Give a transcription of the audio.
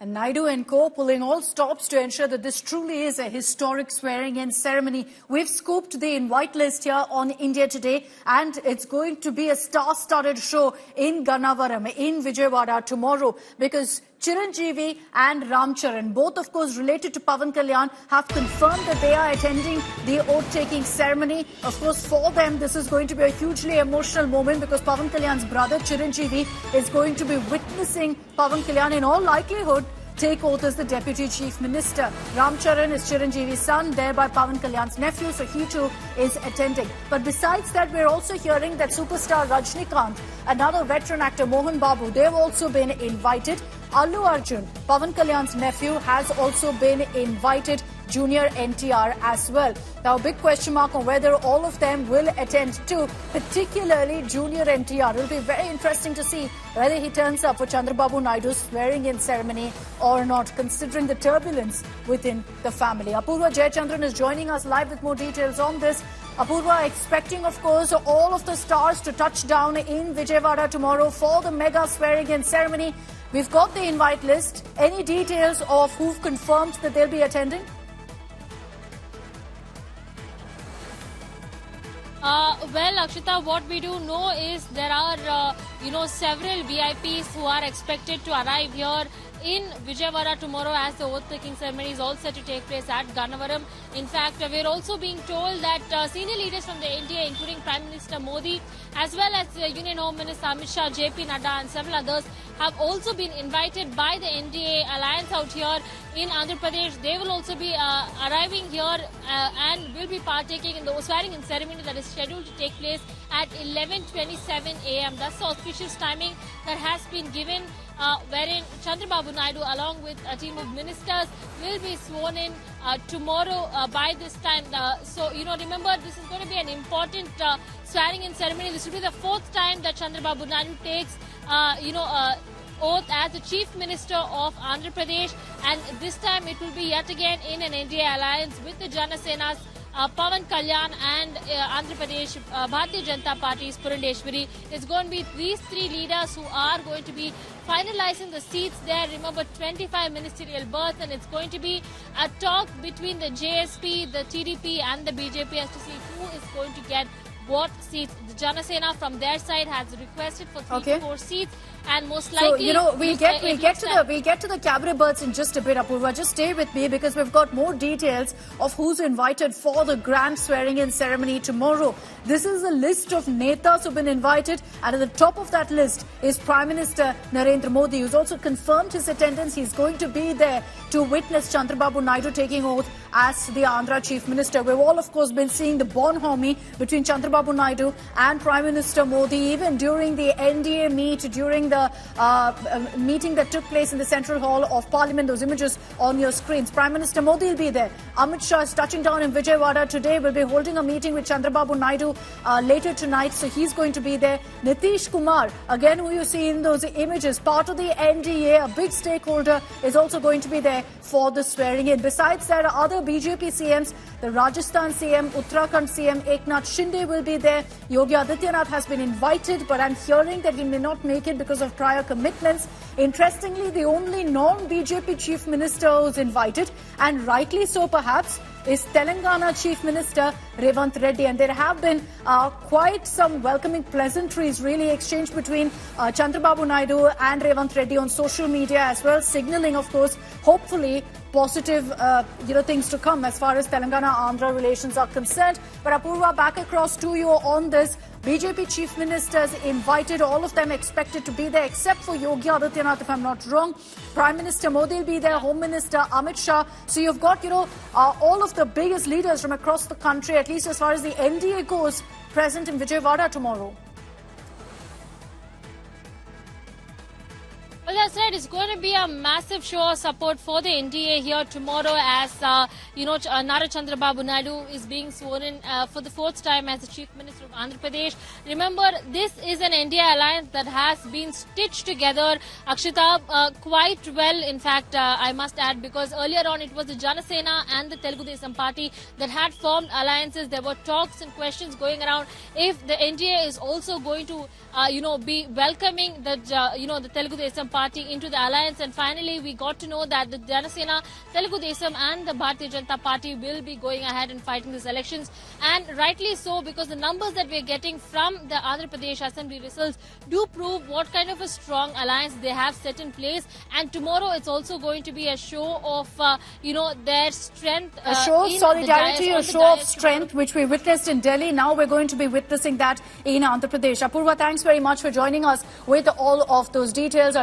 And Naidu and co pulling all stops to ensure that this truly is a historic swearing-in ceremony. We've scooped the invite list here on India Today, and it's going to be a star-studded show in Gannavaram, in Vijayawada tomorrow, because Chiranjeevi and Ramcharan, both of course related to Pawan Kalyan, have confirmed that they are attending the oath-taking ceremony. Of course, for them, this is going to be a hugely emotional moment because Pawan Kalyan's brother, Chiranjeevi, is going to be witnessing Pawan Kalyan in all likelihood take oath as the Deputy Chief Minister. Ramcharan is Chiranjeevi's son, thereby Pawan Kalyan's nephew, so he too is attending. But besides that, we're also hearing that superstar Rajnikant, another veteran actor Mohan Babu, they've also been invited. Allu Arjun, Pawan Kalyan's nephew, has also been invited. Junior NTR as well. Now, a big question mark on whether all of them will attend too, particularly Junior NTR. It will be very interesting to see whether he turns up for Chandrababu Naidu's swearing-in ceremony or not, considering the turbulence within the family. Apurva Jayachandran is joining us live with more details on this. Apurva, expecting, of course, all of the stars to touch down in Vijayawada tomorrow for the mega swearing-in ceremony. We've got the invite list. Any details of who've confirmed that they'll be attending? Well, Akshita, what we do know is there are, several VIPs who are expected to arrive here in Vijayawada tomorrow as the oath-taking ceremony is all set to take place at Gannavaram. In fact, we're also being told that senior leaders from the NDA, including Prime Minister Modi, as well as Union Home Minister Amit Shah, JP Nadda and several others, have also been invited by the NDA alliance out here in Andhra Pradesh. They will also be arriving here and will be partaking in the swearing-in ceremony that is scheduled to take place at 11:27 a.m. That's the auspicious timing that has been given, wherein Chandrababu Naidu, along with a team of ministers, will be sworn in tomorrow by this time. Remember, this is going to be an important swearing-in ceremony. This will be the fourth time that Chandrababu Naidu takes, oath as the Chief Minister of Andhra Pradesh, and this time it will be yet again in an NDA alliance with the Jana Sena's Pawan Kalyan and Andhra Pradesh Bharatiya Janata Party's Purandeshwari. It's going to be these three leaders who are going to be finalizing the seats there. Remember, 25 ministerial berths, and it's going to be a talk between the JSP, the TDP and the BJP as to see who is going to get what seats. The Jana Sena from their side has requested for 3 to 4 seats, and most likely. So, we'll get to the cabinet berths in just a bit, Apurva. Just stay with me because we've got more details of who's invited for the grand swearing-in ceremony tomorrow. This is a list of netas who've been invited, and at the top of that list is Prime Minister Narendra Modi, who's also confirmed his attendance. He's going to be there to witness Chandrababu Naidu taking oath as the Andhra Chief Minister. We've all, of course, been seeing the bonhomie between Chandrababu Naidu and Prime Minister Modi, even during the NDA meet, during the meeting that took place in the Central Hall of Parliament. Those images on your screens. Prime Minister Modi will be there. Amit Shah is touching down in Vijayawada today. Will be holding a meeting with Chandrababu Naidu later tonight, so he's going to be there. Nitish Kumar, again who you see in those images, part of the NDA, a big stakeholder, is also going to be there for the swearing-in. Besides that, other BJP CMs, the Rajasthan CM, Uttarakhand CM Eknath Shinde will be there. Yogi Adityanath has been invited, but I'm hearing that he may not make it because of prior commitments. Interestingly, the only non-BJP Chief Minister who's invited, and rightly so perhaps, is Telangana Chief Minister Revanth Reddy. And there have been quite some welcoming pleasantries really exchanged between Chandrababu Naidu and Revanth Reddy on social media as well, signalling, of course, hopefully positive things to come as far as Telangana-Andhra relations are concerned. But Apurva, back across to you on this. BJP Chief Ministers invited, all of them expected to be there except for Yogi Adityanath, if I'm not wrong. Prime Minister Modi will be there, Home Minister Amit Shah. So you've got, all of the biggest leaders from across the country, at least as far as the NDA goes, present in Vijayawada tomorrow. Well, that's right. It's going to be a massive show of support for the NDA here tomorrow as, Nara Chandrababu Naidu is being sworn in for the fourth time as the Chief Minister of Andhra Pradesh. Remember, this is an NDA alliance that has been stitched together, Akshita, quite well, in fact, I must add, because earlier on it was the Jana Sena and the Telugu Desam Party that had formed alliances. There were talks and questions going around if the NDA is also going to, be welcoming the Telugu Desam Party party into the alliance. And finally, we got to know that the Janasena, Telugu Desam and the Bharatiya Janata Party will be going ahead and fighting these elections. And rightly so, because the numbers that we are getting from the Andhra Pradesh Assembly results do prove what kind of a strong alliance they have set in place. And tomorrow it's also going to be a show of, their strength. A show of in solidarity, the a dais, show of strength, which we witnessed in Delhi. Now we're going to be witnessing that in Andhra Pradesh. Apurva, thanks very much for joining us with all of those details.